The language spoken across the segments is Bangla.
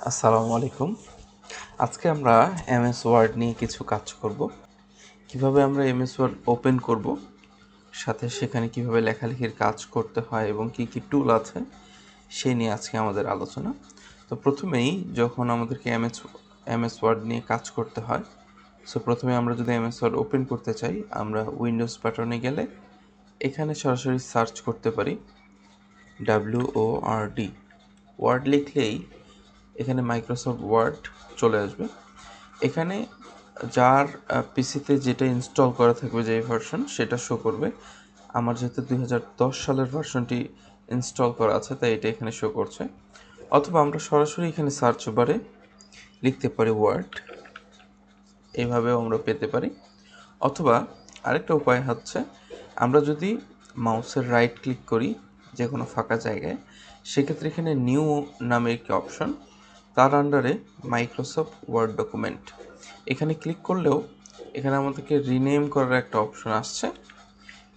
আসসালামু আলাইকুম। আজকে আমরা এমএস ওয়ার্ড নিয়ে কিছু কাজ করব। কিভাবে আমরা এমএস ওয়ার্ড ওপেন করব, সাথে সেখানে কিভাবে লেখালেখির কাজ করতে হয় এবং কি কি টুল আছে সে নিয়ে আজকে আমাদের আলোচনা। তো প্রথমেই যখন আমাদেরকে এমএস ওয়ার্ড নিয়ে কাজ করতে হয়, প্রথমে আমরা যদি এমএস ওয়ার্ড ওপেন করতে চাই, আমরা উইন্ডোজ বাটনে গেলে এখানে সরাসরি সার্চ করতে পারি WORD। ওয়ার্ড লিখলেই এখানে মাইক্রোসফট ওয়ার্ড চলে আসবে। এখানে যার পিসিতে যেটা ইনস্টল করা থাকবে, যে ভার্সন, সেটা শো করবে। আমার যেহেতু 2010 সালের ভার্সনটি ইনস্টল করা আছে, তাই এটা এখানে শো করছে। অথবা আমরা সরাসরি এখানে সার্চ বারে লিখতে পারি ওয়ার্ড, এইভাবেও আমরা পেতে পারি। অথবা আরেকটা উপায় হচ্ছে, আমরা যদি মাউসের রাইট ক্লিক করি যে কোনো ফাঁকা জায়গায়, সেক্ষেত্রে এখানে নিউ নামে একটি অপশন, তার আন্ডারে মাইক্রোসফট ওয়ার্ড ডকুমেন্ট, এখানে ক্লিক করলেও এখানে আমাদেরকে রিনেম করার একটা অপশন আসছে।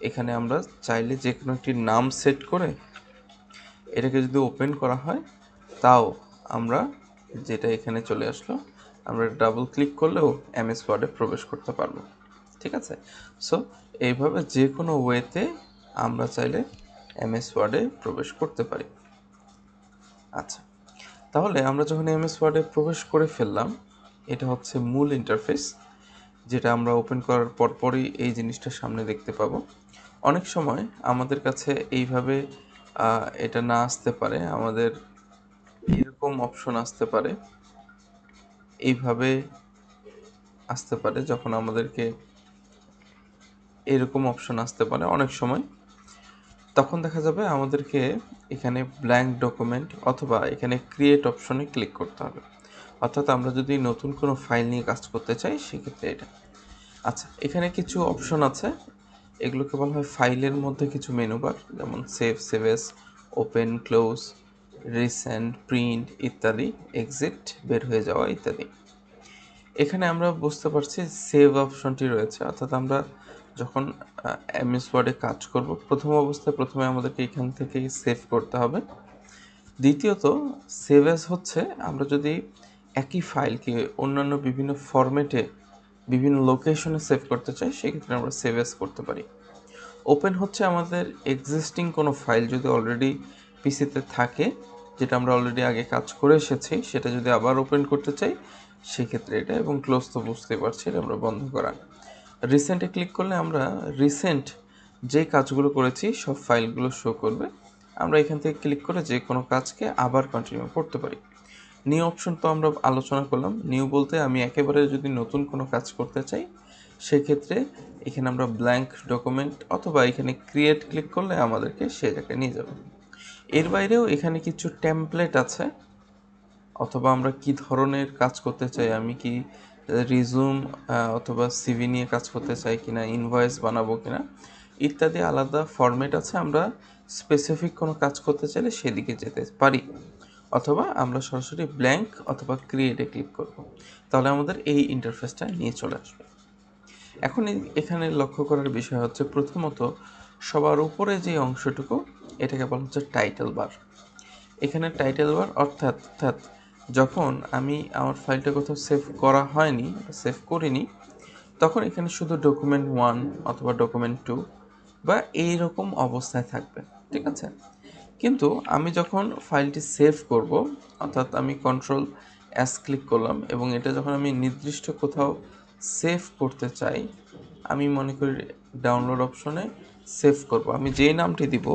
এখানে আমরা চাইলে যে কোনো একটি নাম সেট করে এটাকে যদি ওপেন করা হয়, তাও আমরা, যেটা এখানে চলে আসলো, আমরা ডাবল ক্লিক করলেও এমএস ওয়ার্ডে প্রবেশ করতে পারবো। ঠিক আছে? সো এইভাবে যে কোনো ওয়েতে আমরা চাইলে এমএস ওয়ার্ডে প্রবেশ করতে পারি। আচ্ছা, তাহলে আমরা যখন এমএস ওয়ার্ডে প্রবেশ করে ফেললাম, এটা হচ্ছে মূল ইন্টারফেস, যেটা আমরা ওপেন করার পরপরই এই জিনিসটা সামনে দেখতে পাবো। অনেক সময় আমাদের কাছে এইভাবে এটা না আসতে পারে, আমাদের এরকম অপশন আসতে পারে, এইভাবে আসতে পারে, যখন আমাদেরকে এরকম অপশন আসতে পারে অনেক সময়, তখন দেখা যাবে আমাদেরকে এখানে ব্ল্যাঙ্ক ডকুমেন্ট অথবা এখানে ক্রিয়েট অপশনে ক্লিক করতে হবে। অর্থাৎ আমরা যদি নতুন কোনো ফাইল নিয়ে কাজ করতে চাই, সেক্ষেত্রে এটা। আচ্ছা, এখানে কিছু অপশন আছে, এগুলোকে বলা হয় ফাইলের মধ্যে কিছু মেনু বার, যেমন save, save S, open, close, recent, print ইত্যাদি, এক্সিট, বের হয়ে যাওয়া ইত্যাদি। এখানে আমরা বুঝতে পারছি সেভ অপশনটি রয়েছে, অর্থাৎ আমরা যখন এমএস ওয়ার্ডে কাজ করব, প্রথম অবস্থায় প্রথমে আমাদেরকে এখান থেকে সেভ করতে হবে। দ্বিতীয়ত, সেভ অ্যাজ হচ্ছে আমরা যদি একই ফাইলকে অন্যান্য বিভিন্ন ফরম্যাটে বিভিন্ন লোকেশনে সেভ করতে চাই, সেক্ষেত্রে আমরা সেভ অ্যাজ করতে পারি। ওপেন হচ্ছে আমাদের এক্সিস্টিং কোনো ফাইল যদি অলরেডি পিসিতে থাকে, যেটা আমরা অলরেডি আগে কাজ করে এসেছি, সেটা যদি আবার ওপেন করতে চাই, সেক্ষেত্রে এটা। এবং ক্লোজ তো বুঝতেই পারছি, এটা আমরা বন্ধ করা। রিসেন্টে ক্লিক করলে আমরা রিসেন্ট যে কাজগুলো করেছি সব ফাইলগুলো শো করবে। আমরা এখান থেকে ক্লিক করে যে কোনো কাজকে আবার কন্টিনিউ করতে পারি। নিউ অপশন তো আমরা আলোচনা করলাম। নিউ বলতে আমি একেবারে যদি নতুন কোনো কাজ করতে চাই, সেক্ষেত্রে এখানে আমরা ব্ল্যাঙ্ক ডকুমেন্ট অথবা এখানে ক্রিয়েট ক্লিক করলে আমাদেরকে সে জায়গায় নিয়ে যাবে। এর বাইরেও এখানে কিছু টেমপ্লেট আছে, অথবা আমরা কি ধরনের কাজ করতে চাই, আমি কি রিজুম অথবা সিভি নিয়ে কাজ করতে চাই কিনা, ইনভয়েস বানাবো কিনা ইত্যাদি আলাদা ফরম্যাট আছে। আমরা স্পেসিফিক কোনো কাজ করতে চাইলে সেদিকে যেতে পারি, অথবা আমরা সরাসরি ব্ল্যাঙ্ক অথবা ক্রিয়েটে ক্লিক করব, তাহলে আমাদের এই ইন্টারফেসটা নিয়ে চলে আসবে। এখন এখানে লক্ষ্য করার বিষয় হচ্ছে, প্রথমত সবার উপরে যে অংশটুকু, এটাকে বলা হচ্ছে টাইটেল বার। এখানে টাইটেল বার অর্থাৎ যখন আমি আমার ফাইলটা কোথাও সেভ করা হয়নি, সেভ করিনি, তখন এখানে শুধু ডকুমেন্ট 1 অথবা ডকুমেন্ট 2 বা এইরকম অবস্থায় থাকবে। ঠিক আছে? কিন্তু আমি যখন ফাইলটি সেভ করব, অর্থাৎ আমি কন্ট্রোল এস ক্লিক করলাম এবং এটা যখন আমি নির্দিষ্ট কোথাও সেভ করতে চাই, আমি মনে করি ডাউনলোড অপশনে সেভ করব, আমি যেই নামটি দিব,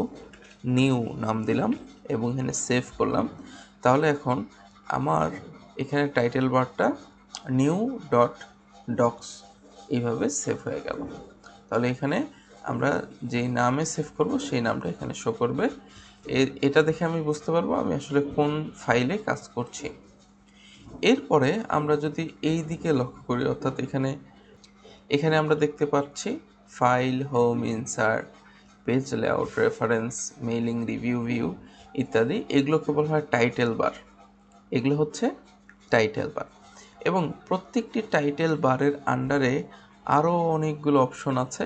নিউ নাম দিলাম এবং এখানে সেভ করলাম, তাহলে এখন আমার এখানে টাইটেল বারটা নিউ ডট ডক্স এইভাবে সেভ হয়ে গেল। তাহলে এখানে আমরা যেই নামে সেভ করব সেই নামটা এখানে শো করবে। এটা দেখে আমি বুঝতে পারবো আমি আসলে কোন ফাইলে কাজ করছি। এরপরে আমরা যদি এই দিকে লক্ষ্য করি, অর্থাৎ এখানে আমরা দেখতে পাচ্ছি file, home, insert, page layout, reference, mailing, review, view ইত্যাদি। এগুলোকে বলা হয় টাইটেল বার। এগুলো হচ্ছে টাইটেল বার, এবং প্রত্যেকটি টাইটেল বারের আন্ডারে আরও অনেকগুলো অপশন আছে,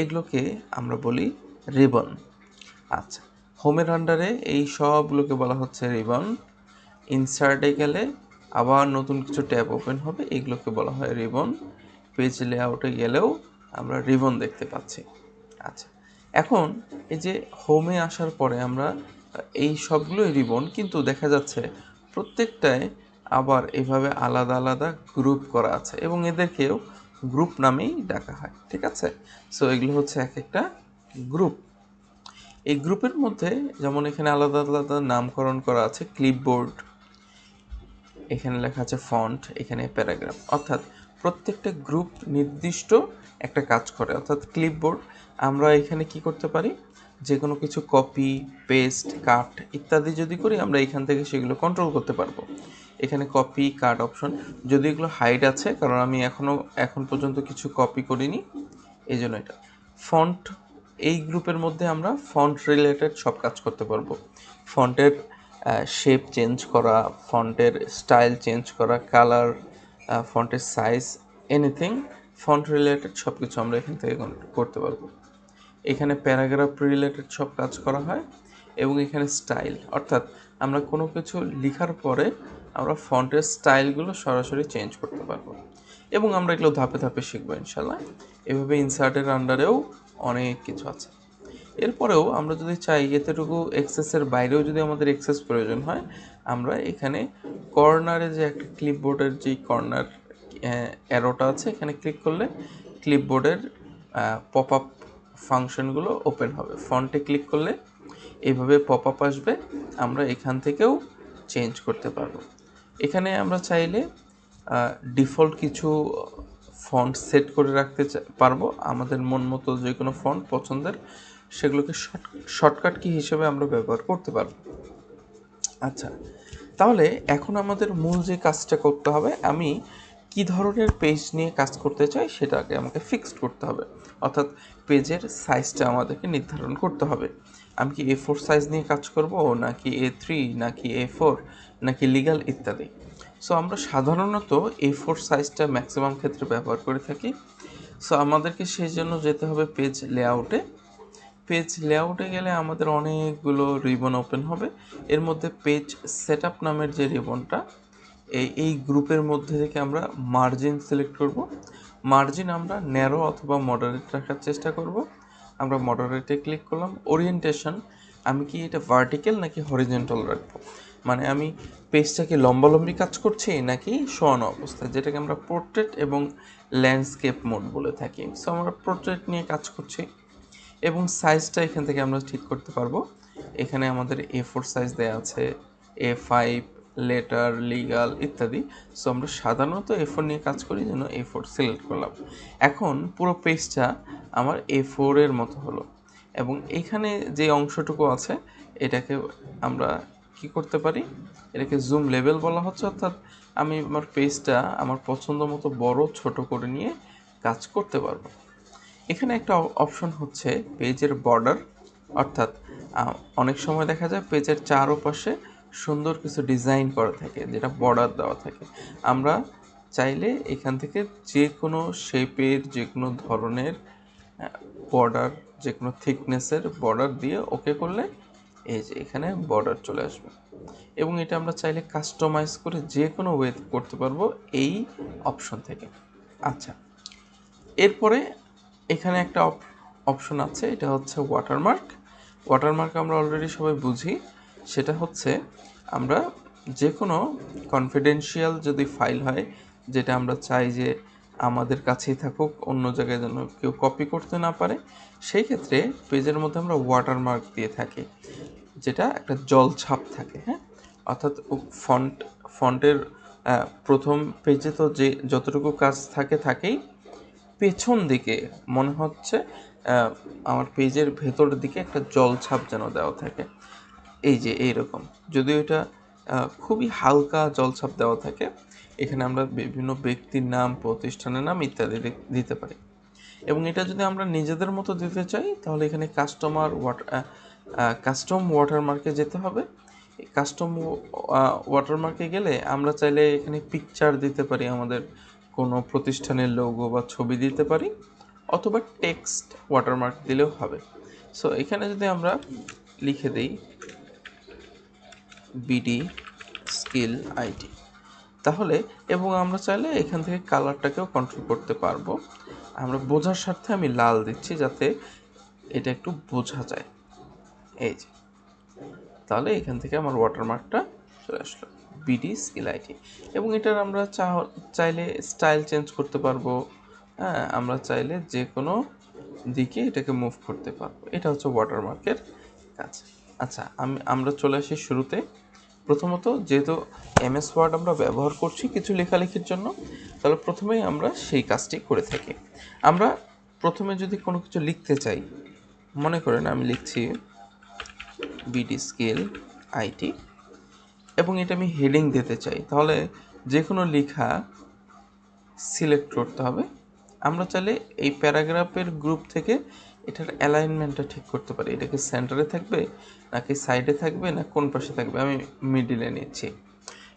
এগুলোকে আমরা বলি রিবন। আচ্ছা, হোমের আন্ডারে এই সবগুলোকে বলা হচ্ছে রিবন। ইনসার্টে গেলে আবার নতুন কিছু ট্যাব ওপেন হবে, এগুলোকে বলা হয় রিবন। পেজ লেআউটে গেলেও আমরা রিবন দেখতে পাচ্ছি। আচ্ছা, এখন এই যে হোমে আসার পরে আমরা এই সবগুলোই রিবন, কিন্তু দেখা যাচ্ছে প্রত্যেকটায় আবার এভাবে আলাদা আলাদা গ্রুপ করা আছে এবং এদেরকেও গ্রুপ নামেই ডাকা হয়, ঠিক আছে? সো এগুলো হচ্ছে এক একটা গ্রুপ। এই গ্রুপের মধ্যে যেমন এখানে আলাদা আলাদা নামকরণ করা আছে, ক্লিপবোর্ড, এখানে লেখা আছে ফন্ট, এখানে প্যারাগ্রাফ, অর্থাৎ প্রত্যেকটা গ্রুপ নির্দিষ্ট একটা কাজ করে। অর্থাৎ ক্লিপবোর্ড আমরা এখানে কি করতে পারি, যে কোনো কিছু কপি, পেস্ট, কাট ইত্যাদি যদি করি আমরা এখান থেকে সেগুলো কন্ট্রোল করতে পারবো। এখানে কপি কাট অপশন, যদি এগুলো হাইড আছে, কারণ আমি এখন পর্যন্ত কিছু কপি করিনি, এই জন্য এটা। ফন্ট, এই গ্রুপের মধ্যে আমরা ফন্ট রিলেটেড সব কাজ করতে পারবো। ফন্টের শেপ চেঞ্জ করা, ফন্টের স্টাইল চেঞ্জ করা, কালার, ফন্টের সাইজ, এনিথিং ফন্ট রিলেটেড সব কিছু আমরা এখান থেকে করতে পারবো। এখানে প্যারাগ্রাফ রিলেটেড সব কাজ করা হয় এবং এখানে স্টাইল, অর্থাৎ আমরা কোনো কিছু লেখার পরে আমরা ফন্টের স্টাইলগুলো সরাসরি চেঞ্জ করতে পারবো এবং আমরা এগুলো ধাপে ধাপে শিখবো ইনশাল্লাহ। এভাবে ইনসার্টের আন্ডারেও অনেক কিছু আছে। এরপরেও আমরা যদি চাই এতটুকু এক্সেসের বাইরেও যদি আমাদের এক্সেস প্রয়োজন হয়, আমরা এখানে কর্নারে যে একটা ক্লিপবোর্ডের যেই কর্নার অ্যারোটা আছে, এখানে ক্লিক করলে ক্লিপবোর্ডের পপ আপ ফাংশনগুলো ওপেন হবে। ফন্টে ক্লিক করলে এইভাবে পপ আপ আসবে, আমরা এখান থেকেও চেঞ্জ করতে পারবো। এখানে আমরা চাইলে ডিফল্ট কিছু ফন্ট সেট করে রাখতে পারবো, আমাদের মন মতো যে কোনো ফন্ট পছন্দের, সেগুলোকে শর্টকাট কি হিসেবে আমরা ব্যবহার করতে পারবো। আচ্ছা, তাহলে এখন আমাদের মূল যে কাজটা করতে হবে, আমি কি ধরনের পেজ নিয়ে কাজ করতে চাই সেটাকে আমাকে ফিক্সড করতে হবে, অর্থাৎ পেজের সাইজটা আমাদেরকে নির্ধারণ করতে হবে। আমি কি A4 সাইজ নিয়ে কাজ করব, নাকি A3, নাকি A4, নাকি লিগ্যাল ইত্যাদি। সো আমরা সাধারণত A4 সাইজটা ম্যাক্সিমাম ক্ষেত্রে ব্যবহার করে থাকি। সো আমাদেরকে সেই জন্য যেতে হবে পেজ লেআউটে। পেজ লেআউটে গেলে আমাদের অনেকগুলো রিবন ওপেন হবে। এর মধ্যে পেজ সেটআপ নামের যে রিবনটা, এই গ্রুপের মধ্যে থেকে আমরা মার্জিন সিলেক্ট করব। মার্জিন আমরা ন্যারো অথবা মডারেট রাখার চেষ্টা করব। আমরা মডারেটে ক্লিক করলাম। ওরিয়েন্টেশন, আমি কি এটা ভার্টিক্যাল নাকি হরিজন্টাল রাখবো, মানে আমি পেজটাকে লম্বালম্বি কাজ করছি নাকি শোয়ানো অবস্থায়, যেটাকে আমরা পোর্ট্রেট এবং ল্যান্ডস্কেপ মোড বলে থাকি। সো আমরা পোর্ট্রেট নিয়ে কাজ করছি এবং সাইজটা এখান থেকে আমরা ঠিক করতে পারবো। এখানে আমাদের A4 সাইজ দেওয়া আছে, A5, লেটার, লিগাল ইত্যাদি। সো আমরা সাধারণত A4 নিয়ে কাজ করি, জন্য A4 সিলেক্ট করলাম। এখন পুরো পেজটা আমার A4 এর মতো হলো এবং এখানে যে অংশটুকু আছে এটাকে আমরা কি করতে পারি, এটাকে জুম লেভেল বলা হচ্ছে, অর্থাৎ আমি আমার পেজটা আমার পছন্দ মতো বড় ছোট করে নিয়ে কাজ করতে পারবো। এখানে একটা অপশন হচ্ছে পেজের বর্ডার, অর্থাৎ অনেক সময় দেখা যায় পেজের চারপাশে সুন্দর কিছু ডিজাইন করা থাকে যেটা বর্ডার দেওয়া থাকে। আমরা চাইলে এখান থেকে যে কোনো শেপের, যে কোনো ধরনের বর্ডার, যে কোনো থিকনেসের বর্ডার দিয়ে ওকে করলে এই যে এখানে বর্ডার চলে আসবে এবং এটা আমরা চাইলে কাস্টমাইজ করে যে কোনো ওয়ে করতে পারবো এই অপশন থেকে। আচ্ছা, এরপরে এখানে একটা অপশন আছে, এটা হচ্ছে ওয়াটারমার্ক। ওয়াটারমার্ক আমরা অলরেডি সবাই বুঝি, সেটা হচ্ছে আমরা যে কোনো কনফিডেন্সিয়াল যদি ফাইল হয়, যেটা আমরা চাই যে আমাদের কাছেই থাকুক, অন্য জায়গায় যেন কেউ কপি করতে না পারে, সেই ক্ষেত্রে পেজের মধ্যে আমরা ওয়াটারমার্ক দিয়ে থাকি, যেটা একটা জল ছাপ থাকে। হ্যাঁ, অর্থাৎ ফন্টের প্রথম পেজে তো যে যতটুকু কাজ থাকেই, পেছন দিকে মনে হচ্ছে আমার পেজের ভেতরের দিকে একটা জলছাপ যেন দেওয়া থাকে, এই যে এইরকম। যদিও এটা খুবই হালকা জলছাপ দেওয়া থাকে, এখানে আমরা বিভিন্ন ব্যক্তির নাম, প্রতিষ্ঠানের নাম ইত্যাদি দিতে পারি এবং এটা যদি আমরা নিজেদের মতো দিতে চাই তাহলে এখানে কাস্টম ওয়াটারমার্কে যেতে হবে। কাস্টম ওয়াটারমার্কে গেলে আমরা চাইলে এখানে পিকচার দিতে পারি, আমাদের কোনো প্রতিষ্ঠানের লোগো বা ছবি দিতে পারি, অথবা টেক্সট ওয়াটারমার্ক দিলেও হবে। সো এখানে যদি আমরা লিখে দিই বিডি স্কিল আইডি। তাহলে এবং আমরা চাইলে এখান থেকে কালারটাকেও কন্ট্রোল করতে পারবো। আমরা বোঝার স্বার্থে আমি লাল দিচ্ছি যাতে এটা একটু বোঝা যায়। এই যে, তাহলে এখান থেকে আমার ওয়াটারমার্কটা চলে আসলো, বিডি স্কিল আইডি। এবং এটার আমরা চাইলে স্টাইল চেঞ্জ করতে পারবো। হ্যাঁ, আমরা চাইলে যে কোনো দিকে এটাকে মুভ করতে পারবো। এটা হচ্ছে ওয়াটারমার্কের কাজ। আচ্ছা, আমরা চলে আসি শুরুতে। প্রথমত যেহেতু এমএস ওয়ার্ড আমরা ব্যবহার করছি কিছু লেখালেখির জন্য, তাহলে প্রথমেই আমরা সেই কাজটি করে থাকি। আমরা প্রথমে যদি কোনো কিছু লিখতে চাই, মনে করেন আমি লিখছি বিডি স্কিল আইটি এবং এটা আমি হেডিং দিতে চাই, তাহলে যে কোনো লেখা সিলেক্ট করতে হবে। আমরা চাইলে এই প্যারাগ্রাফের গ্রুপ থেকে এটার অ্যালাইনমেন্টটা ঠিক করতে পারি, এটা কি সেন্টারে থাকবে নাকি সাইডে থাকবে না কোন পাশে থাকবে, আমি মিডিলে নিচ্ছি।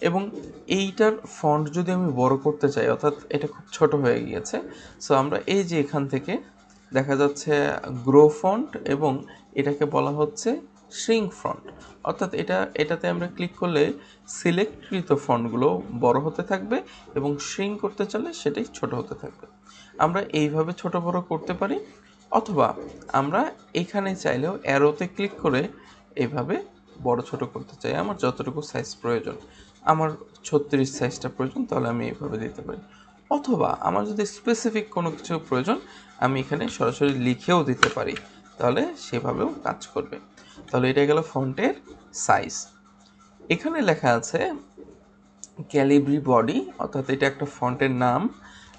এবং এইটার ফন্ট যদি আমি বড় করতে চাই, অর্থাৎ এটা খুব ছোট হয়ে গিয়েছে, সো আমরা এই যে এখান থেকে দেখা যাচ্ছে গ্রো ফন্ট এবং এটাকে বলা হচ্ছে শ্রিঙ্ক ফন্ট, অর্থাৎ এটাতে আমরা ক্লিক করলে সিলেক্টকৃত ফন্টগুলো বড় হতে থাকবে এবং শ্রিঙ্ক করতে চাইলে সেটাই ছোট হতে থাকবে। আমরা এইভাবে ছোট বড় করতে পারি, অথবা আমরা এখানে চাইলেও অ্যারোতে ক্লিক করে এইভাবে বড় ছোট করতে চাই। আমার যতটুকু সাইজ প্রয়োজন, আমার 36 সাইজটা প্রয়োজন, তাহলে আমি এইভাবে দিতে পারি। অথবা আমার যদি স্পেসিফিক কোনো কিছু প্রয়োজন, আমি এখানে সরাসরি লিখেও দিতে পারি, তাহলে সেভাবেও কাজ করবে। তাহলে এটা গেল ফন্টের সাইজ। এখানে লেখা আছে ক্যালিব্রি বডি, অর্থাৎ এটা একটা ফন্টের নাম।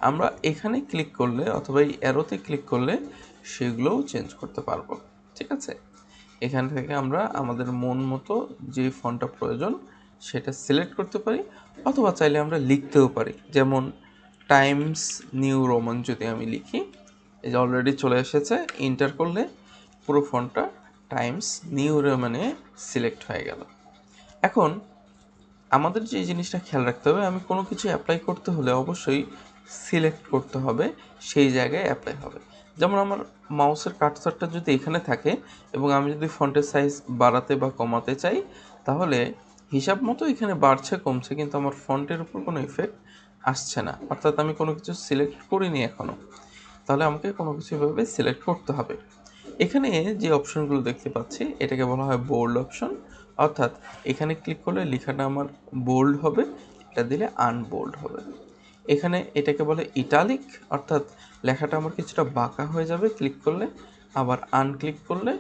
আমরা এখানে ক্লিক করলে অথবা এই অ্যারোতে ক্লিক করলে সেগুলোও চেঞ্জ করতে পারবো। ঠিক আছে, এখান থেকে আমরা আমাদের মন মতো যে ফন্টটা প্রয়োজন সেটা সিলেক্ট করতে পারি, অথবা চাইলে আমরা লিখতেও পারি। যেমন টাইমস নিউ রোমান যদি আমি লিখি, এই যে অলরেডি চলে এসেছে, এন্টার করলে পুরো ফন্টটা টাইমস নিউ রোমানে সিলেক্ট হয়ে গেল। এখন আমাদের যে জিনিসটা খেয়াল রাখতে হবে, আমি কোনো কিছু অ্যাপ্লাই করতে হলে অবশ্যই সিলেক্ট করতে হবে, সেই জায়গায় অ্যাপ্লাই হবে। যেমন আমার মাউসের কার্সারটা যদি এখানে থাকে এবং আমি যদি ফন্টের সাইজ বাড়াতে বা কমাতে চাই, তাহলে হিসাব মতো এখানে বাড়ছে কমছে, কিন্তু আমার ফন্টের উপর কোনো ইফেক্ট আসছে না, অর্থাৎ আমি কোনো কিছু সিলেক্ট করিনি এখনও। তাহলে আমাকে কোনো কিছু এভাবে সিলেক্ট করতে হবে। এখানে যে অপশনগুলো দেখতে পাচ্ছি এটাকে বলা হয় বোল্ড অপশন, অর্থাৎ এখানে ক্লিক করলে লেখাটা আমার বোল্ড হবে, এটা দিলে আনবোল্ড হবে। এখানে এটাকে বলে ইটালিক, অর্থাৎ লেখাটা আমার কিছুটা বাঁকা হয়ে যাবে ক্লিক করলে, আবার আনক্লিক করলে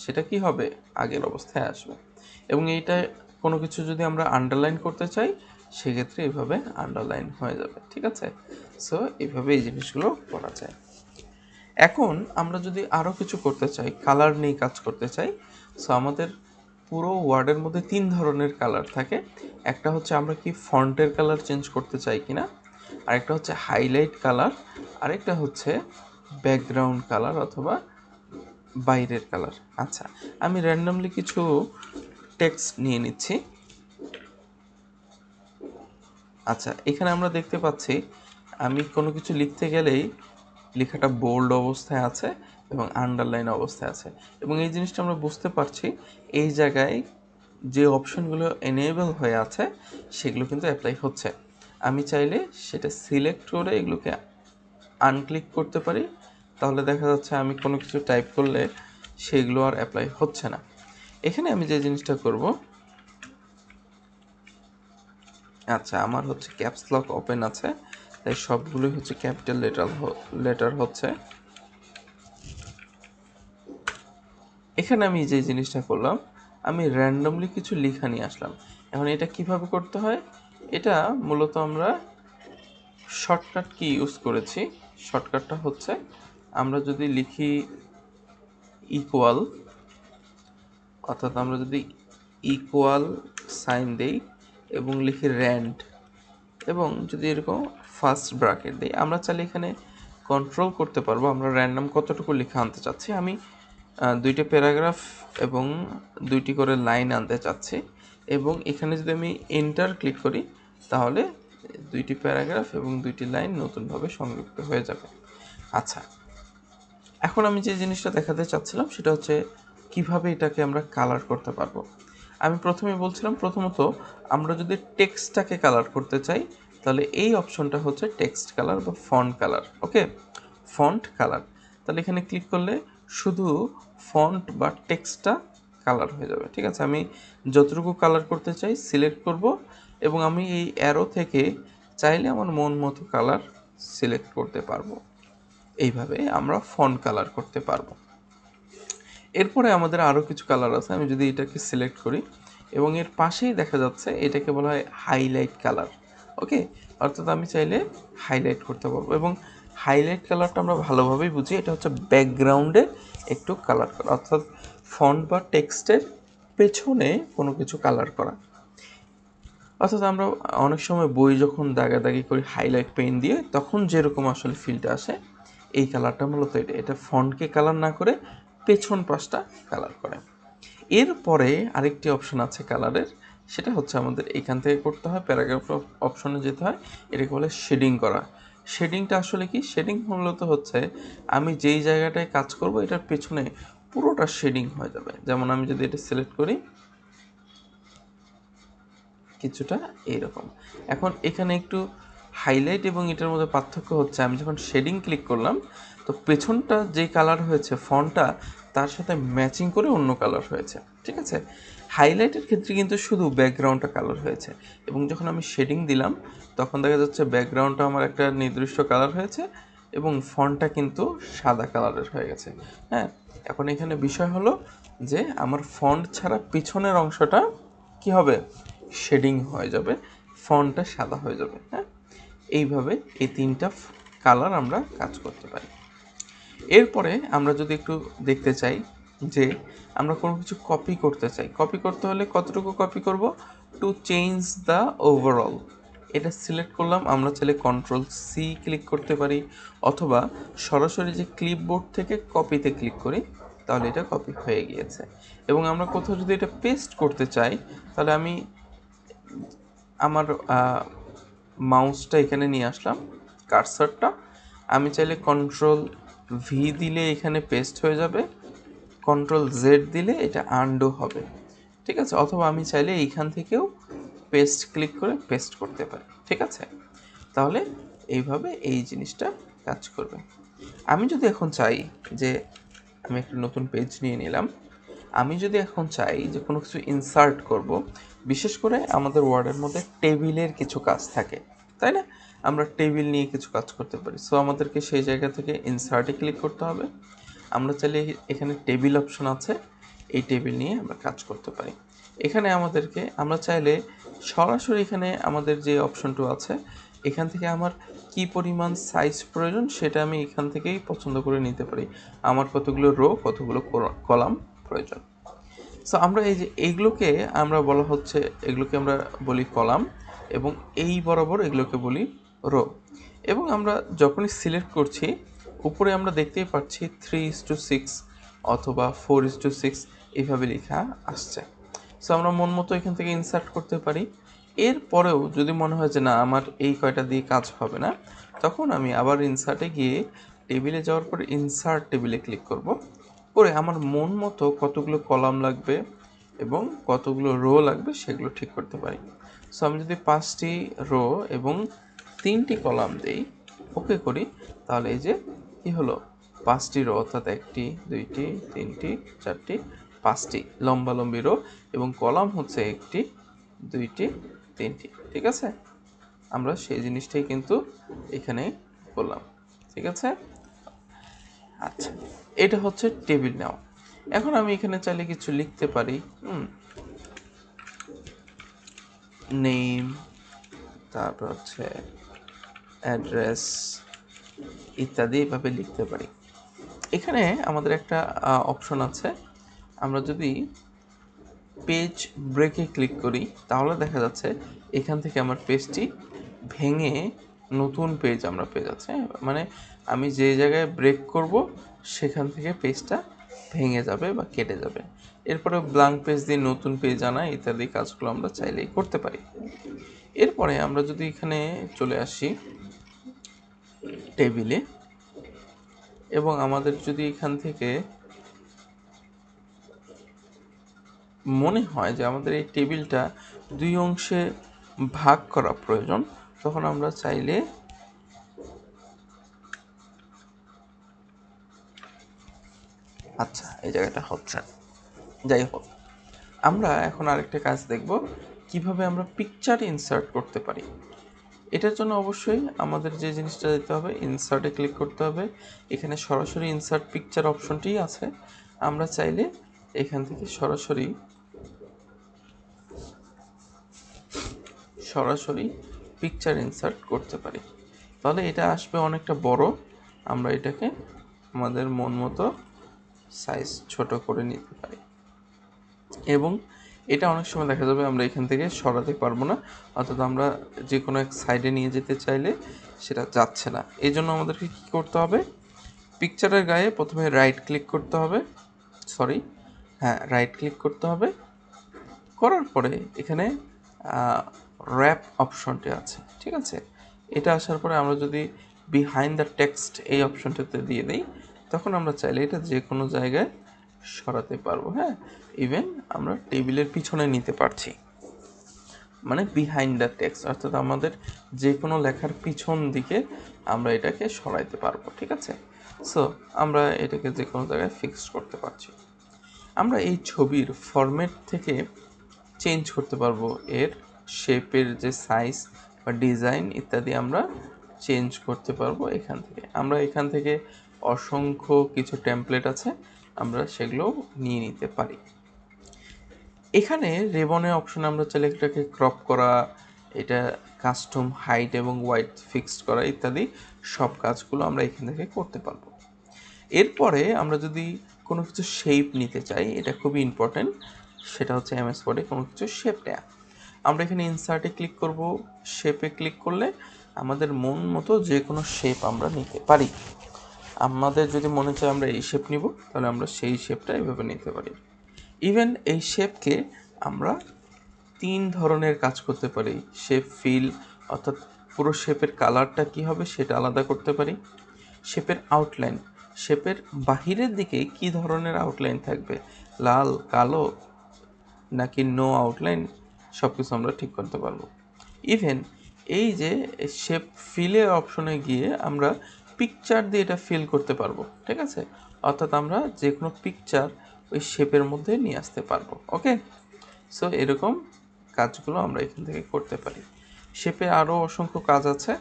সেটা কি হবে, আগের অবস্থায় আসবে। এবং এইটা কোনো কিছু যদি আমরা আন্ডারলাইন করতে চাই সেক্ষেত্রে এইভাবে আন্ডারলাইন হয়ে যাবে। ঠিক আছে, সো এইভাবে এই জিনিসগুলো করা যায়। এখন আমরা যদি আরও কিছু করতে চাই, কালার নিয়ে কাজ করতে চাই, সো আমাদের পুরো ওয়ার্ডের মধ্যে 3 ধরনের কালার থাকে। একটা হচ্ছে আমরা কি ফন্টের কালার চেঞ্জ করতে চাই কিনা, আরেকটা হচ্ছে হাইলাইট কালার, আরেকটা হচ্ছে ব্যাকগ্রাউন্ড কালার অথবা বাইরের কালার। আচ্ছা, আমি র্যান্ডমলি কিছু টেক্সট নিয়ে নিচ্ছি। আচ্ছা, এখানে আমরা দেখতে পাচ্ছি আমি কোনো কিছু লিখতে গেলেই লেখাটা বোল্ড অবস্থায় আছে এবং আন্ডারলাইন অবস্থায় আছে, এবং এই জিনিসটা আমরা বুঝতে পারছি এই জায়গায় যে অপশনগুলো এনেবল হয়ে আছে সেগুলো কিন্তু অ্যাপ্লাই হচ্ছে। আমি চাইলে সেটা সিলেক্ট করে এগুলোকে আনক্লিক করতে পারি, তাহলে দেখা যাচ্ছে আমি কোনো কিছু টাইপ করলে সেগুলো আর অ্যাপ্লাই হচ্ছে না। এখানে আমি যে জিনিসটা করব, আচ্ছা আমার হচ্ছে ক্যাপস লক ওপেন আছে, তাই সবগুলোই হচ্ছে ক্যাপিটাল লেটার হচ্ছে। এখানে আমি যে জিনিসটা করলাম, আমি র্যান্ডমলি কিছু লেখা নিয়ে আসলাম। এখন এটা কিভাবে করতে হয়, এটা মূলত আমরা শর্টকাট কি ইউজ করেছি। শর্টকাটটা হচ্ছে আমরা যদি লিখি ইকুয়াল, অর্থাৎ আমরা যদি ইকুয়াল সাইন দেই এবং লিখি র্যান্ড এবং যদি এরকম ফার্স্ট ব্র্যাকেট দিই, আমরা চাইলে এখানে কন্ট্রোল করতে পারবো আমরা র্যান্ডম কতটুকু লেখা আনতে চাচ্ছি। আমি 2টি প্যারাগ্রাফ এবং 2টি করে লাইন আনতে চাচ্ছি, এবং এখানে যদি আমি এন্টার ক্লিক করি তাহলে 2টি প্যারাগ্রাফ এবং 2টি লাইন নতুনভাবে সংযুক্ত হয়ে যাবে। আচ্ছা, এখন আমি যে জিনিসটা দেখাতে চাচ্ছিলাম সেটা হচ্ছে কিভাবে এটাকে আমরা কালার করতে পারবো। আমি প্রথমে বলছিলাম প্রথমত আমরা যদি টেক্সটটাকে কালার করতে চাই তাহলে এই অপশনটা হচ্ছে টেক্সট কালার বা ফন্ট কালার। ওকে, ফন্ট কালার। তাহলে এখানে ক্লিক করলে শুধু ফন্ট বা টেক্সটটা কালার হয়ে যাবে। ঠিক আছে, আমি যতটুকু কালার করতে চাই সিলেক্ট করব এবং আমি এই অ্যারো থেকে চাইলে আমার মন মতো কালার সিলেক্ট করতে পারবো। এইভাবে আমরা ফন্ট কালার করতে পারবো। এরপরে আমাদের আরও কিছু কালার আছে। আমি যদি এটাকে সিলেক্ট করি এবং এর পাশেই দেখা যাচ্ছে এটাকে বলা হয় হাইলাইট কালার। ওকে, অর্থাৎ আমি চাইলে হাইলাইট করতে পারবো এবং হাইলাইট কালারটা আমরা ভালোভাবেই বুঝি, এটা হচ্ছে ব্যাকগ্রাউন্ডে একটু কালার করা, অর্থাৎ ফন্ট বা টেক্সটের পেছনে কোনো কিছু কালার করা। অর্থাৎ আমরা অনেক সময় বই যখন দাগাদাগি করি হাইলাইট পেন দিয়ে, তখন যেরকম আসলে ফিলটা আসে, এই কালারটা মূলত এটা ফন্টকে কালার না করে পেছন পাশটা কালার করে। এরপরে আরেকটি অপশন আছে কালারের, সেটা হচ্ছে আমাদের এখান থেকে করতে হয়, প্যারাগ্রাফ অপশনে যেতে হয়, এটাকে বলে শেডিং করা। শেডিংটা আসলে কি? শেডিং মূলত হচ্ছে আমি যেই জায়গাটায় কাজ করব এটার পেছনে পুরোটা শেডিং হয়ে যাবে। যেমন আমি যদি এটা সিলেক্ট করি কিছুটা এইরকম। এখন এখানে একটু হাইলাইট এবং এটার মধ্যে পার্থক্য হচ্ছে আমি যখন শেডিং ক্লিক করলাম তো পেছনটা যে কালার হয়েছে ফন্টটা তার সাথে ম্যাচিং করে অন্য কালার হয়েছে। ঠিক আছে, হাইলাইটের ক্ষেত্রে কিন্তু শুধু ব্যাকগ্রাউন্ডটা কালার হয়েছে এবং যখন আমি শেডিং দিলাম তখন দেখা যাচ্ছে ব্যাকগ্রাউন্ডটা আমার একটা নির্দিষ্ট কালার হয়েছে এবং ফন্টটা কিন্তু সাদা কালারের হয়ে গেছে। হ্যাঁ, এখন এখানে বিষয় হলো যে আমার ফন্ট ছাড়া পিছনের অংশটা কি হবে? শেডিং হয়ে যাবে, ফন্টটা সাদা হয়ে যাবে। হ্যাঁ, এইভাবে এই তিনটা কালার আমরা কাজ করতে পারি। এরপরে আমরা যদি একটু দেখতে চাই যে আমরা কোনো কিছু কপি করতে চাই, কপি করতে হলে কতটুকু কপি করব? টু চেঞ্জ দ্য ওভারঅল, এটা সিলেক্ট করলাম। আমরা চাইলে Ctrl+C ক্লিক করতে পারি অথবা সরাসরি যে ক্লিপবোর্ড থেকে কপিতে ক্লিক করি তাহলে এটা কপি হয়ে গিয়েছে। এবং আমরা কোথাও যদি এটা পেস্ট করতে চাই তাহলে আমি আমার মাউসটা এখানে নিয়ে আসলাম, কার্সারটা আমি চাইলে Ctrl+V দিলে এখানে পেস্ট হয়ে যাবে, Ctrl+Z দিলে এটা আনডু হবে। ঠিক আছে, অথবা আমি চাইলে এইখান থেকেও পেস্ট ক্লিক করে পেস্ট করতে পারি। ঠিক আছে, তাহলে এইভাবে এই জিনিসটা কাজ করবে। আমি যদি এখন চাই যে আমি একটা নতুন পেজ নিয়ে নিলাম, আমি যদি এখন চাই যে কোনো কিছু ইনসার্ট করব, বিশেষ করে আমাদের ওয়ার্ডের মধ্যে টেবিলের কিছু কাজ থাকে, তাই না? আমরা টেবিল নিয়ে কিছু কাজ করতে পারি। সো আমাদেরকে সেই জায়গা থেকে ইনসার্টে ক্লিক করতে হবে। আমরা চাইলে এখানে টেবিল অপশন আছে, এই টেবিল নিয়ে আমরা কাজ করতে পারি। এখানে আমাদেরকে আমরা চাইলে সরাসরি এখানে আমাদের যে অপশনটা আছে এখান থেকে আমার কি পরিমাণ সাইজ প্রয়োজন সেটা আমি এখান থেকেই পছন্দ করে নিতে পারি। আমার কতগুলো রো কতগুলো কলাম প্রয়োজন। সো আমরা এই যে এইগুলোকে আমরা বলা হচ্ছে, এগুলোকে আমরা বলি কলাম এবং এই বরাবর এগুলোকে বলি রো। এবং আমরা যখনই সিলেক্ট করছি উপরে আমরা দেখতেই পাচ্ছি 3:6 অথবা 4:6 এইভাবে লেখা আসছে। সো আমরা মন মতো এখান থেকে ইনসার্ট করতে পারি। এরপরেও যদি মনে হয় যে না আমার এই কয়টা দিয়ে কাজ হবে না, তখন আমি আবার ইনসার্টে গিয়ে টেবিলে যাওয়ার পর ইনসার্ট টেবিলে ক্লিক করব, করে আমার মন মতো কতগুলো কলাম লাগবে এবং কতগুলো রো লাগবে সেগুলো ঠিক করতে পারি। সো আমি যদি 5টি রো এবং 3টি কলাম দেই, ওকে করি, তাহলে এই যে কি হলো 5টি রো, অর্থাৎ 1টি 2টি 3টি 4টি 5টি লম্বালম্বি রো এবং কলাম হচ্ছে 1টি 2টি 3টি। ঠিক আছে, আমরা সেই জিনিসটাই কিন্তু এখানে করলাম। ঠিক আছে, আচ্ছা, এটা হচ্ছে টেবিল নেওয়া। এখন আমি এখানে চাইলে কিছু লিখতে পারি, নেম, তারপর হচ্ছে অ্যাড্রেস ইত্যাদি এভাবে লিখতে পারি। এখানে আমাদের একটা অপশন আছে, আমরা যদি পেজ ব্রেকে ক্লিক করি তাহলে দেখা যাচ্ছে এখান থেকে আমার পেজটি ভেঙে নতুন পেজ আমরা পেয়ে যাচ্ছে। মানে আমি যে জায়গায় ব্রেক করব সেখান থেকে পেজটা ভেঙে যাবে বা কেটে যাবে। এরপরে ব্ল্যাঙ্ক পেজ দিয়ে নতুন পেজ আনা ইত্যাদি কাজগুলো আমরা চাইলেই করতে পারি। এরপরে আমরা যদি এখানে চলে আসি টেবিলে এবং আমাদের যদি এখান থেকে মনে হয় যে আমাদের এই টেবিলটা 2 অংশে ভাগ করা প্রয়োজন, তখন আমরা চাইলে আচ্ছা এই জায়গাটা হচ্ছে, যাই হোক আমরা এখন আরেকটা কাজ দেখব কিভাবে আমরা পিকচার ইনসার্ট করতে পারি। এটার জন্য অবশ্যই আমাদের যে জিনিসটা দিতে হবে, ইনসার্টে ক্লিক করতে হবে। এখানে সরাসরি ইনসার্ট পিকচার অপশনটিই আছে, আমরা চাইলে এখান থেকে সরাসরি পিকচার ইনসার্ট করতে পারি। তাহলে এটা আসবে অনেকটা বড়, আমরা এটাকে আমাদের মন মতো সাইজ ছোট করে নিতে পারি। এবং এটা অনেক সময় দেখা যাবে আমরা এখান থেকে সরাতে পারবো না, অর্থাৎ আমরা যে কোনো এক সাইডে নিয়ে যেতে চাইলে সেটা যাচ্ছে না। এই জন্য আমাদেরকে কী করতে হবে, পিকচারের গায়ে প্রথমে রাইট ক্লিক করতে হবে, রাইট ক্লিক করতে হবে। করার পরে এখানে র্যাপ অপশনটি আছে, ঠিক আছে। এটা আসার পরে আমরা যদি বিহাইন্ড দ্য টেক্সট এই অপশনটাতে দিয়ে দিই, তখন আমরা চাইলে এটা যে কোনো জায়গায় সরাতে পারবো। ইভেন আমরা টেবিলের পিছনে নিতে পারছি, মানে বিহাইন্ড দ্য টেক্সট, অর্থাৎ আমাদের যে কোনো লেখার পিছন দিকে আমরা এটাকে সরাইতে পারবো, ঠিক আছে। সো আমরা এটাকে যে কোনো জায়গায় ফিক্স করতে পারছি। আমরা এই ছবির ফরম্যাট থেকে চেঞ্জ করতে পারবো, এর শেপের যে সাইজ বা ডিজাইন ইত্যাদি আমরা চেঞ্জ করতে পারবো এখান থেকে। আমরা এখান থেকে অসংখ্য কিছু টেমপ্লেট আছে, আমরা সেগুলো নিয়ে নিতে পারি। এখানে রেবনে অপশনে আমরা চাইলে এটাকে ক্রপ করা, এটা কাস্টম হাইট এবং ওয়াইড ফিক্সড করা ইত্যাদি সব কাজগুলো আমরা এখান থেকে করতে পারবো। এরপরে আমরা যদি কোনো কিছু শেপ নিতে চাই, এটা খুবই ইম্পর্টেন্ট, সেটা হচ্ছে এমএস ওয়ার্ডে কোনো কিছু শেপ নেয়া। আমরা এখানে ইনসার্টে ক্লিক করব, শেপে ক্লিক করলে আমাদের মন মতো যে কোনো শেপ আমরা নিতে পারি। আমাদের যদি মনে চায় আমরা এই শেপ নিব, তাহলে আমরা সেই শেপটা এভাবে নিতে পারি। ইভেন এই শেপকে আমরা 3 ধরনের কাজ করতে পারি। শেপ ফিল, অর্থাৎ পুরো শেপের কালারটা কী হবে সেটা আলাদা করতে পারি। শেপের আউটলাইন, শেপের বাহিরের দিকে কী ধরনের আউটলাইন থাকবে, লাল, কালো নাকি নো আউটলাইন, সব কিছু আমরা ঠিক করতে পারবো। ইভেন এই যে শেপ ফিলের অপশনে গিয়ে আমরা পিকচার দিয়ে এটা ফিল করতে পারবো, ঠিক আছে। অর্থাৎ আমরা যে কোনো পিকচার ওই শেপের মধ্যে নিয়ে আসতে পারবো। ওকে, সো এরকম কাজগুলো আমরা এখান থেকে করতে পারি। শেপে আরও অসংখ্য কাজ আছে,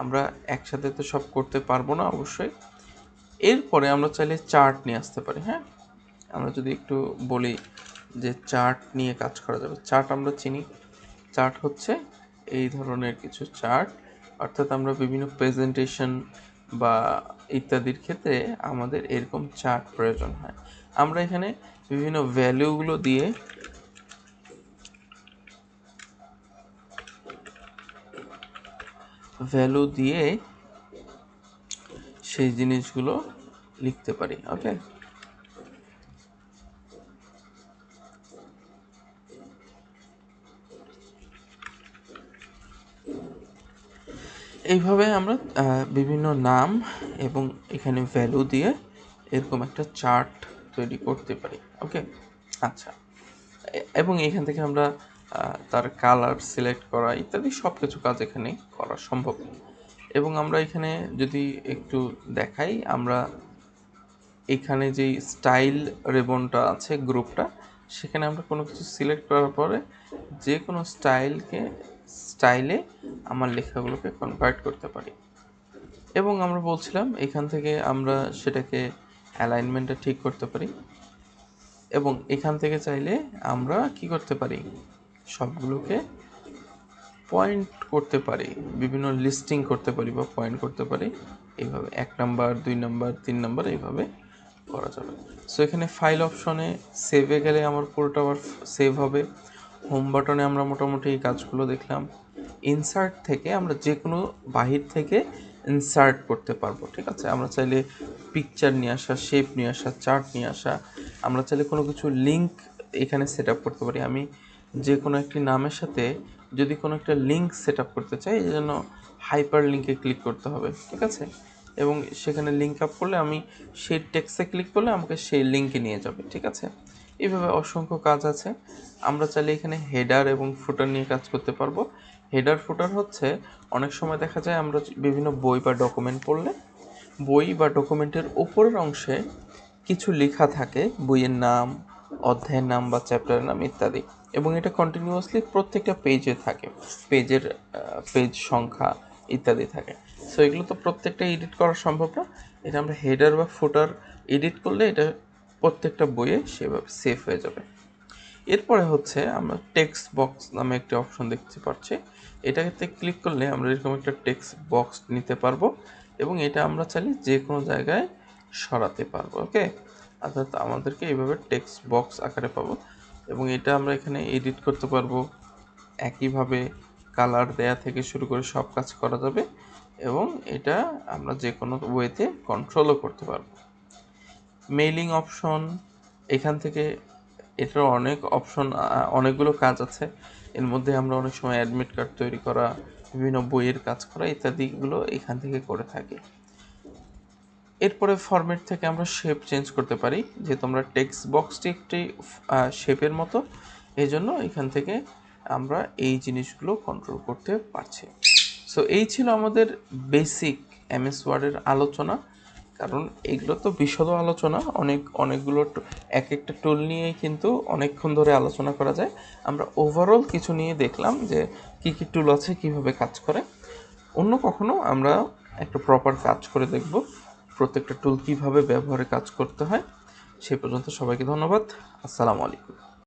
আমরা একসাথে তো সব করতে পারবো না অবশ্যই। এরপরে আমরা চাইলে চার্ট নিয়ে আসতে পারি। আমরা যদি একটু বলি যে চার্ট নিয়ে কাজ করা যাবে। চার্ট আমরা চিনি, চার্ট হচ্ছে এই ধরনের কিছু চার্ট, অর্থাৎ আমরা বিভিন্ন প্রেজেন্টেশন বা ইত্যাদির ক্ষেত্রে আমাদের এরকম চার্ট প্রয়োজন হয়। আমরা এখানে বিভিন্ন ভ্যালুগুলো দিয়ে সেই জিনিসগুলো লিখতে পারি। ওকে, এইভাবে আমরা বিভিন্ন নাম এবং এখানে ভ্যালু দিয়ে এরকম একটা চার্ট তৈরি করতে পারি। ওকে, আচ্ছা, এবং এখান থেকে আমরা তার কালার সিলেক্ট করা ইত্যাদি সব কিছু কাজ এখানে করা সম্ভব। এবং আমরা এখানে যদি একটু দেখাই, আমরা এখানে যেই স্টাইল রেবনটা আছে গ্রুপটা, সেখানে আমরা কোনো কিছু সিলেক্ট করার পরে যে কোনো স্টাইলে আমার লেখাগুলোকে কনভার্ট করতে পারি। এবং আমরা বলছিলাম এখান থেকে আমরা সেটাকে অ্যালাইনমেন্টটা ঠিক করতে পারি, এবং এখান থেকে চাইলে আমরা কি করতে পারি, সবগুলোকে পয়েন্ট করতে পারি, বিভিন্ন লিস্টিং করতে পারি বা পয়েন্ট করতে পারি। এইভাবে 1 নাম্বার, 2 নাম্বার, 3 নাম্বার এইভাবে করা যাবে। সো এখানে ফাইল অপশনে সেভে গেলে আমার পুরোটা আবার সেভ হবে। হোম বাটনে আমরা মোটামুটি এই কাজগুলো দেখলাম। ইনসার্ট থেকে আমরা যে কোনো বাহির থেকে ইনসার্ট করতে পারবো, ঠিক আছে। আমরা চাইলে পিকচার নিয়ে আসা, শেপ নিয়ে আসা, চার্ট নিয়ে আসা, আমরা চাইলে কোনো কিছু লিঙ্ক এখানে সেট আপ করতে পারি। আমি যে কোনো একটি নামের সাথে যদি কোনো একটা লিঙ্ক সেট আপ করতে চাই, এই জন্য হাইপার লিঙ্কে ক্লিক করতে হবে, ঠিক আছে। এবং সেখানে লিঙ্ক আপ করলে আমি সেই টেক্সটে ক্লিক করলে আমাকে সেই লিঙ্কে নিয়ে যাবে, ঠিক আছে। এইভাবে অসংখ্য কাজ আছে। আমরা চাইলে এখানে হেডার এবং ফুটার নিয়ে কাজ করতে পারবো। হেডার ফুটার হচ্ছে অনেক সময় দেখা যায় আমরা বিভিন্ন বই বা ডকুমেন্ট পড়লে বই বা ডকুমেন্টের উপরের অংশে কিছু লেখা থাকে, বইয়ের নাম, অধ্যায়ের নাম বা চ্যাপ্টারের নাম ইত্যাদি, এবং এটা কন্টিনিউয়াসলি প্রত্যেকটা পেজে থাকে, পেজের পেজ সংখ্যা ইত্যাদি থাকে। সো এগুলো তো প্রত্যেকটা এডিট করা সম্ভব না। এটা আমরা হেডার বা ফুটার এডিট করলে এটা প্রত্যেকটা বইয়ে সেভাবে সেভ হয়ে যাবে। এরপরে হচ্ছে আমরা টেক্সট বক্স নামে একটি অপশন দেখতে পাচ্ছি। এটাতে ক্লিক করলে আমরা এরকম একটা টেক্সট বক্স নিতে পারবো এবং এটা আমরা চাইলে যে কোনো জায়গায় সরাতে পারবো। ওকে, অর্থাৎ আমাদেরকে এইভাবে টেক্সট বক্স আকারে পাবো এবং এটা আমরা এখানে এডিট করতে পারবো। একইভাবে কালার দেয়া থেকে শুরু করে সব কাজ করা যাবে এবং এটা আমরা যে কোনো ওয়েতে কন্ট্রোলও করতে পারবো। মেইলিং অপশন, এখান থেকে এটার অনেক অপশন, অনেকগুলো কাজ আছে। এর মধ্যে আমরা অনেক সময় অ্যাডমিট কার্ড তৈরি করা, বিভিন্ন বইয়ের কাজ করা ইত্যাদিগুলো এখান থেকে করে থাকি। এরপরে ফরম্যাট থেকে আমরা শেপ চেঞ্জ করতে পারি, যেহেতু আমরা টেক্সট বক্সটি একটি শেপের মতো, এই জন্য এখান থেকে আমরা এই জিনিসগুলো কন্ট্রোল করতে পারছি। সো এই ছিল আমাদের বেসিক এমএস ওয়ার্ডের আলোচনা। কারণ এগুলো তো বিশদ আলোচনা, অনেকগুলো এক একটা টুল নিয়েই কিন্তু অনেকক্ষণ ধরে আলোচনা করা যায়। আমরা ওভারঅল কিছু নিয়ে দেখলাম যে কী কী টুল আছে, কীভাবে কাজ করে। অন্য কখনো আমরা একটা প্রপার কাজ করে দেখব প্রত্যেকটা টুল কীভাবে ব্যবহারে কাজ করতে হয়। সেই পর্যন্ত সবাইকে ধন্যবাদ। আসসালামু আলাইকুম।